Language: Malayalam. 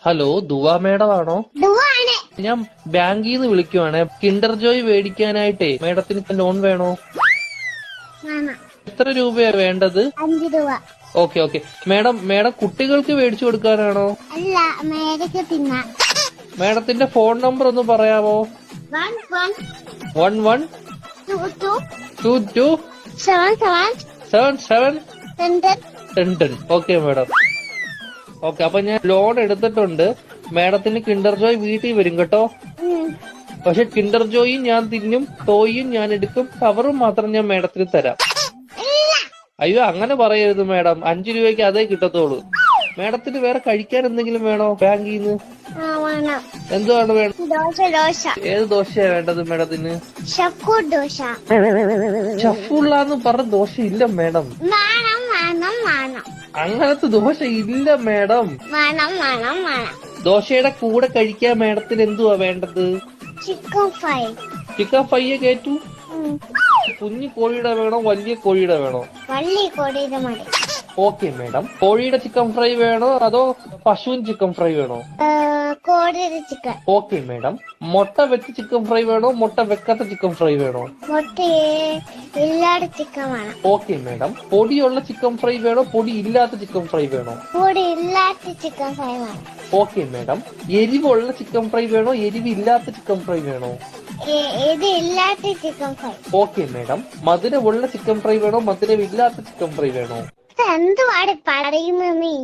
ഹലോ, ദുവാ മേഡം ആണോ? ഞാൻ ബാങ്കിൽ നിന്ന് വിളിക്കുവാണ്. കിൻഡർ ജോയ് മേടിക്കാനായിട്ടേ മേഡത്തിന് ലോൺ വേണോ? എത്ര രൂപയാ വേണ്ടത്? 5 രൂപ. Okay okay. മേഡം കുട്ടികൾക്ക് മേടിച്ചു കൊടുക്കാനാണോ? അല്ല, മേടിക്ക് തിന്നാൻ. മേഡത്തിന്റെ ഫോൺ നമ്പർ ഒന്ന് പറയാമോ? 11 22 77 10. Okay madam. ഓക്കെ, അപ്പൊ ഞാൻ ലോൺ എടുത്തിട്ടുണ്ട്. മേഡത്തിന് കിൻഡർ ജോയ് വീട്ടിൽ വരും കേട്ടോ. പക്ഷെ കിൻഡർ ജോയും ഞാൻ തിന്നും, ടോയും ഞാൻ എടുക്കും, കവറും മാത്രം ഞാൻ മേഡത്തിന് തരാം. അയ്യോ, അങ്ങനെ പറയരുത് മേഡം. 5 രൂപയ്ക്ക് അതേ കിട്ടത്തുള്ളൂ. മേഡത്തിന് വേറെ കഴിക്കാൻ എന്തെങ്കിലും വേണോ ബാങ്കിൽ നിന്ന്? എന്തുവാണ് വേണം? ഏത് ദോശയാ വേണ്ടത് മേഡത്തിന്? ഷഫുള്ളാന്ന് പറഞ്ഞ ദോശ ഇല്ല മേഡം. അങ്ങനത്തെ ദോശ ഇല്ല മേഡം. ദോശയുടെ കൂടെ കഴിക്കാൻ മേഡത്തിന് എന്തുവാ വേണ്ടത്? ചിക്കൻ ഫ്രൈ കേറ്റു. കുഞ്ഞു കോഴിയുടെ വേണോ വലിയ കോഴിയുടെ വേണോ? വലിയ കോഴിയുടെ മതി. Okay madam. കോഴിയുടെ ചിക്കൻ ഫ്രൈ വേണോ അതോ പശുവിൻ ചിക്കൻ ഫ്രൈ വേണോ? കോഴിയുടെ ചിക്കൻ. Okay madam. മുട്ട വെച്ച് ചിക്കൻ ഫ്രൈ വേണോ മുട്ട വെക്കാത്ത ചിക്കൻ ഫ്രൈ വേണോ? ഇല്ലാത്ത ചിക്കൻ വേണം. Okay madam. പൊടിയുള്ള ചിക്കൻ ഫ്രൈ വേണോ പൊടി ഇല്ലാത്ത ചിക്കൻ ഫ്രൈ വേണോ? പൊടി ഇല്ലാത്ത ചിക്കൻ ഫ്രൈ വേണം. Okay madam. എരിവുള്ള ചിക്കൻ ഫ്രൈ വേണോ എരിവില്ലാത്ത ചിക്കൻ ഫ്രൈ വേണോ? ഇല്ലാത്ത ചിക്കൻ ഫ്രൈ. Okay madam. മധുരമുള്ള ചിക്കൻ ഫ്രൈ വേണോ മധുരമില്ലാത്ത ചിക്കൻ ഫ്രൈ വേണോ? എന്തുവാണ് പറയുന്നത് നീ?